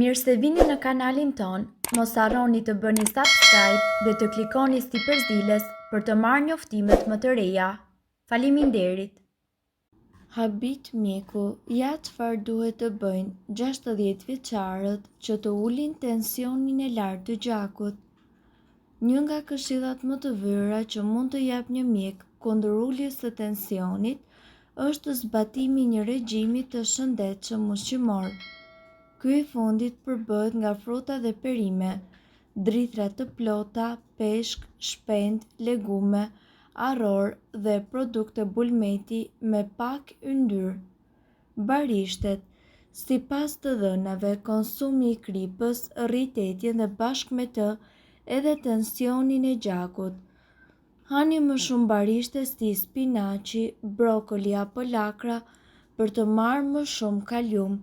Mirë se vini në kanalin ton, mos harroni të bëni subscribe dhe të klikoni si përzieles për të marrë njoftimet më të reja. Faleminderit! Habit mjeku, ja çfarë duhet të bëjnë 60 vjeçarët që të ulin tensionin e lartë të gjakut. Një nga këshillat më të vëra që mund të jap një mjek kundër uljes së tensionit është zbatimi i një regjimi të shëndetshëm ushqimor. Ky i fundit përbëhet nga fruta dhe perime, drithra të plota, peshk, shpend, legume, arror dhe produkte bulmeti me pak yndyrë. Barishtet, sipas të dhënave, konsumi i kripës rrit etjen dhe bashkë me të edhe tensionin e gjakut. Hani më shumë barishte si spinaçi, brokoli apo lakra për të marrë më shumë kalium.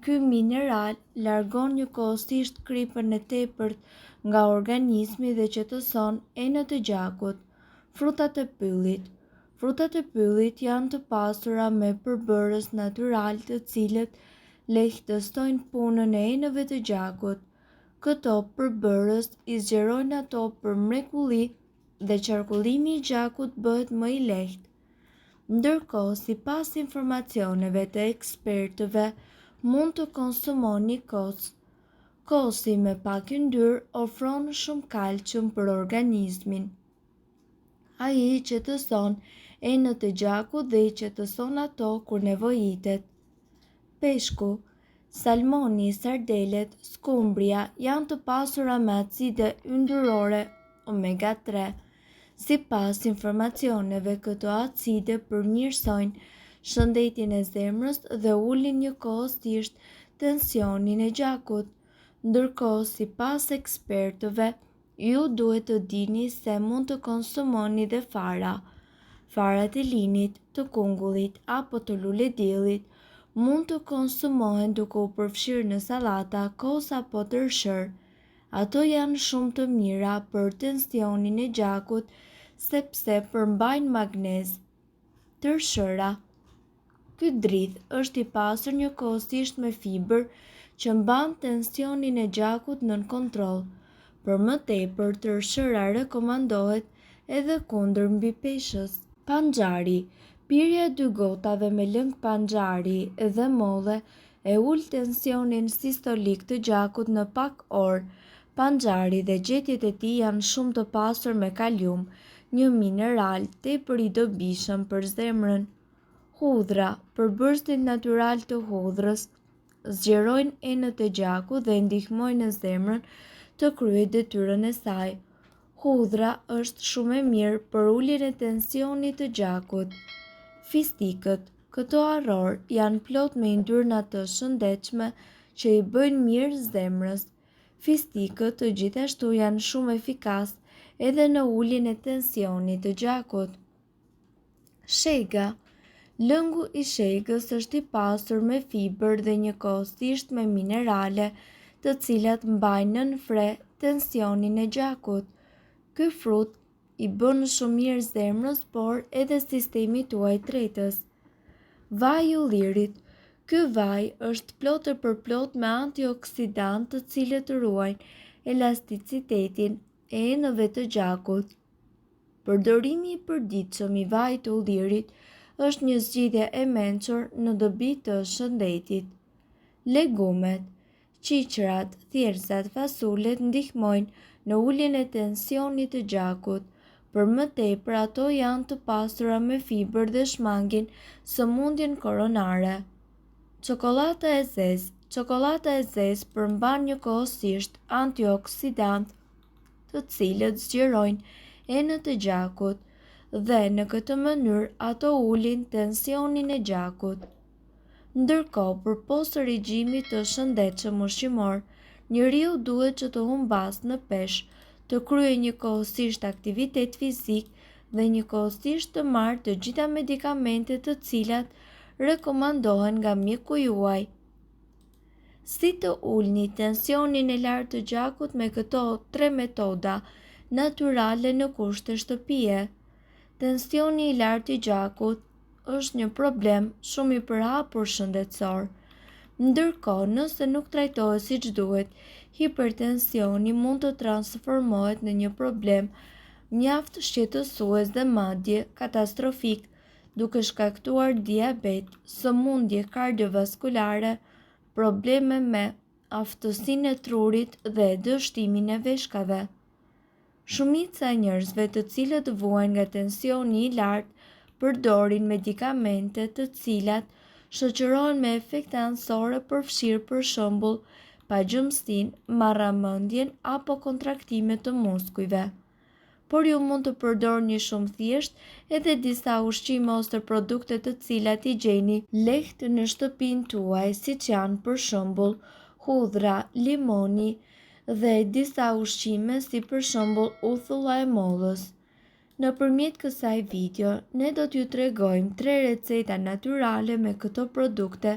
Ky mineral largon njëkohësisht kripën e tepërt nga organizmi dhe qetëson enët e gjakut. Frutat e pyllit. Frutat e pyllit janë të pasura me përbërës natyral të cilët lehtësojnë punën e enëve të gjakut. Këto përbërës i zgjerojnë ato për mrekulli dhe qarkullimi i gjakut bëhet më i lehtë. Ndërkohë, sipas informacioneve të ekspertëve, mund të konsumoni kos. Kosi me pak yndyrë ofron shumë kalcium për organizmin. Ai i qetëson enët e gjakut dhe i qetëson ato kur nevojitet. Peshku, salmoni, sardelet, skumbria janë të pasura me acide yndyrore omega 3. Sipas informacioneve, këto acide përmirësojnë shëndetjen e zemrës dhe ulin njëkohësisht tensionin e gjakut. Ndërkohë, sipas ekspertëve, ju duhet të dini se mund të konsumoni dhe fara. Farat e linit, të kungullit apo të lulediellit mund të konsumohen duke u përfshirë në sallata, kos apo tërshër. Ato janë shumë të mira për tensionin e gjakut sepse përmbajnë magnez. Tërshëra. Ky drith është i pasur njëkohësisht me fibër që mban tensionin e gjakut nën kontroll. Për më tepër, tërshëra rekomandohet edhe kundër mbipeshës. Panxari. Pirja e 2 gotave me lëng panxari dhe molle e ul tensionin sistolik të gjakut në pak orë. Panxari dhe gjetjet e tij janë shumë të pasur me kalium, një mineral tepër i dobishëm për zemrën. Hudhra, përbërësit natyral të hudhrës, zgjerojnë enët e gjakut dhe ndihmojnë në zemrën të kryej detyrën e saj. Hudhra është shumë e mirë për uljen e tensionit të gjakut. Fistikët, këto arror janë plot me yndyrna të shëndetshme që i bëjnë mirë zemrës. Fistikët të gjithashtu janë shumë efikas edhe në uljen e tensionit të gjakut. Shega. Lëngu i shegës është i pasur me fibër dhe njëkohësisht me minerale, të cilat mbajnë nën fre tensionin e gjakut. Ky frut i bën shumë mirë zemrës, por edhe sistemit tuaj tretës. Vaji i ullirit. Ky vaj është plot e përplot me antioksidant të cilët ruajnë elasticitetin e enëve të gjakut. Përdorimi i përditshëm i vajit të ullirit është një zgjidhje e mençur në dobi të shëndetit. Legumet, qiqrat, thjerrzat, fasulet ndihmojnë në uljen e tensionit të gjakut. Për më tepër, ato janë të pasura me fibër dhe shmangin sëmundjen koronare. Çokolata e zezë. Çokolata e zezë përmban njëkohësisht antioksidant, të cilët zgjerojnë enët e gjakut dhe në këtë mënyrë ato ulin tensionin e gjakut. Ndërkohë, përposë regjimit të shëndetshëm ushqimor, njeriu duhet që të humbasë në peshë, të kryejë njëkohësisht aktivitet fizik dhe njëkohësisht të marrë të gjitha medikamentet të cilat rekomandohen nga mjeku juaj. Si të ulni tensionin e lartë të gjakut me këto 3 metoda natyrale në kushte shtëpie? Tensioni i lartë i gjakut është një problem shumë i përhapur shëndetësor. Ndërkohë, nëse nuk trajtohet siç duhet, hipertensioni mund të transformohet në një problem mjaft shqetësues dhe madje katastrofik, duke shkaktuar diabet, sëmundje kardiovaskulare, probleme me aftësinë e trurit dhe dështimin e veshkave. Shumica e njerëzve të cilët vuajnë nga tensioni i lartë përdorin medikamente të cilat shoqërohen me efekte anësore përfshirë për shembull pagjumsinë, marramendjen apo kontraktime të muskujve. Por ju mund të përdorni shumë thjesht edhe disa ushqime ose produkte të cilat i gjeni lehtë në shtëpinë tuaj, siç janë për shembull hudhra, limoni dhe disa ushqime si për shembull uthulla e mollës. Nëpërmjet kësaj video, ne do t'ju tregojmë 3 receta natyrale me këto produkte,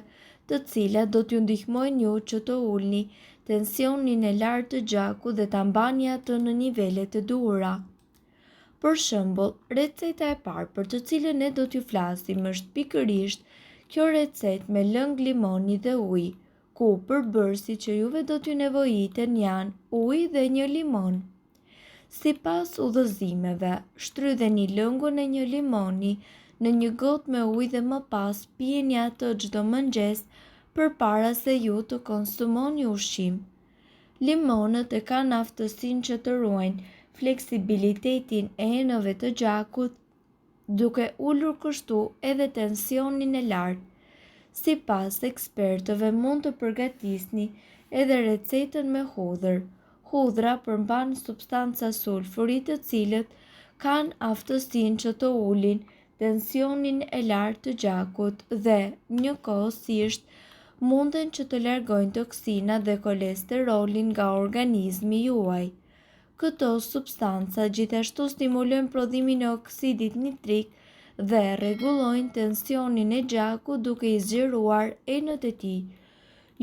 të cilat do t'ju ndihmojnë ju që të ulni tensionin e lartë të gjakut dhe ta mbani atë në nivelet e duhura. Për shembull, receta e parë për të cilën ne do t'ju flasim është pikërisht kjo recetë me lëng limoni dhe ujë, ku përbërësit që juve do t'ju nevojiten janë ujë dhe një limon. Sipas udhëzimeve, shtrydheni lëngun e një limoni në një gotë me ujë dhe më pas pijeni atë çdo mëngjes përpara se ju të konsumoni ushqim. Limonët e kanë aftësinë që të ruajnë fleksibilitetin e enëve të gjakut, duke ulur kështu edhe tensionin e lartë. Sipas ekspertëve mund të përgatisni edhe recetën me hudhër. Hudhra përmban substanca sulfuri të cilët kanë aftësinë që të ulin tensionin e lartë të gjakut dhe njëkohësisht munden që të largojnë toksinat dhe kolesterolin nga organizmi juaj. Këto substanca gjithashtu stimulojnë prodhimin e oksidit nitrik dhe rregullojnë tensionin e gjakut duke i zgjeruar enët e tij.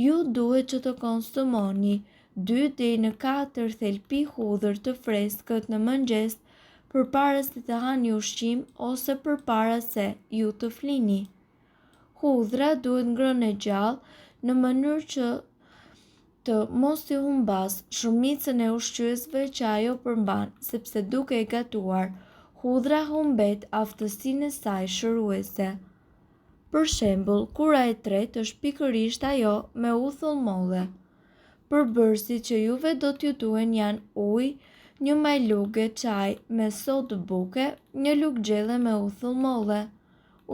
Ju duhet që të konsumoni 2 deri në 4 thelpi hudhër të freskët në mëngjes përpara se të hani ushqim ose përpara se ju të flini. Hudhra duhet ngrënë e gjallë në mënyrë që të mos i humbas shumicën e ushqyesve që ajo përmban, sepse duke e gatuar, hudhra humbet aftësinë e saj shëruese. Për shembull, kura e tretë është pikërisht ajo me uthull molle. Përbërësit që juve do t'ju duhen janë ujë, një majlugë çaj me sodë buke, një lugë gjelle me uthull molle.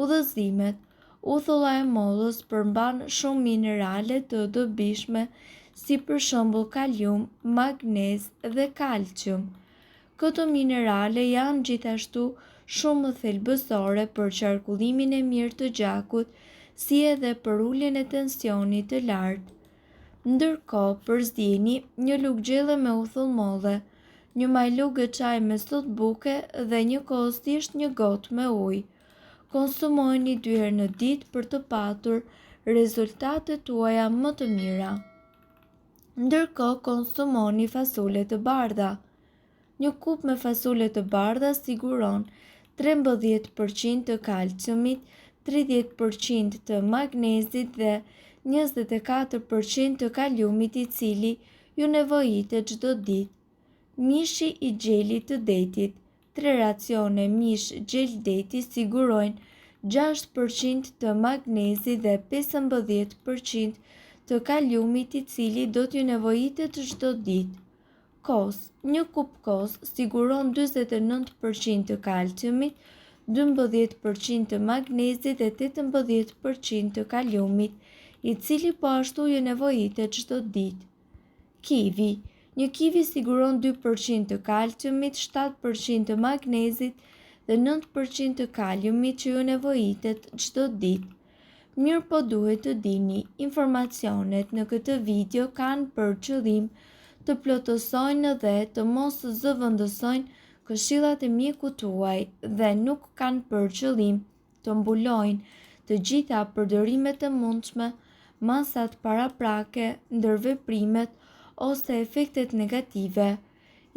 Udhëzimet: uthulla e mollës përmban shumë minerale të dobishme si për shembull kalium, magnez dhe kalcium. Këto minerale janë gjithashtu shumë thelbësore për qarkullimin e mirë të gjakut, si edhe për uljen e tensionit të lartë. Ndërkohë, përzieni një lugë gjelle me uthull molle, një majlugë çaj me sodë buke dhe njëkohësisht një gotë me ujë. Konsumojeni 2 herë në ditë për të patur rezultatet tuaja më të mira. Ndërkohë, konsumoni fasule të bardha. Një kup me fasule të bardha siguron 13% të kalciumit, 30% të magnezit dhe 24% të kaliumit i cili ju nevojitet çdo ditë. Mishi i gjelit të detit. 3 racione mish gjel deti sigurojnë 6% të magnezit dhe 15% të kaliumit i cili do t'ju nevojitet çdo ditë. Kos. Një kup kos siguron 49% të kalciumit, 12% të magnezit dhe 18% të kaliumit, i cili po ashtu ju nevojitet çdo ditë. Kivi. Një kivi siguron 2% të kalciumit, 7% të magnezit dhe 9% të kaliumit që ju nevojitet çdo ditë. Mirë po duhet të dini, informacionet në këtë video kanë për qëllim të plotësojnë dhe të mos zëvendësojnë këshillat e mjekut tuaj dhe nuk kanë për qëllim të mbulojnë të gjitha përdorimet e mundshme, masat paraprake, ndërveprimet ose efektet negative.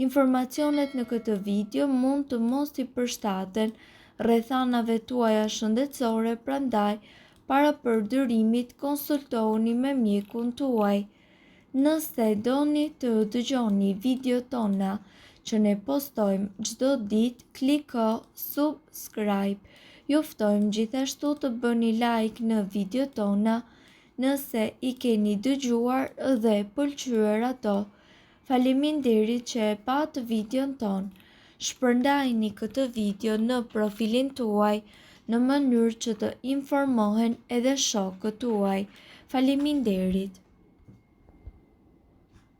Informacionet në këtë video mund të mos i përshtaten rrethanave tuaja shëndetësore, prandaj para përdorimit, konsultohuni me mjekun tuaj. Nëse doni të dëgjoni video tona që ne postojmë çdo ditë, kliko subscribe. Ju ftojmë gjithashtu të bëni like në video tona nëse i keni dëgjuar dhe pëlqyer ato. Faleminderit që e pat videon ton. Shpërndajni këtë video në profilin tuaj në mënyrë që të informohen edhe shokët tuaj. Faleminderit.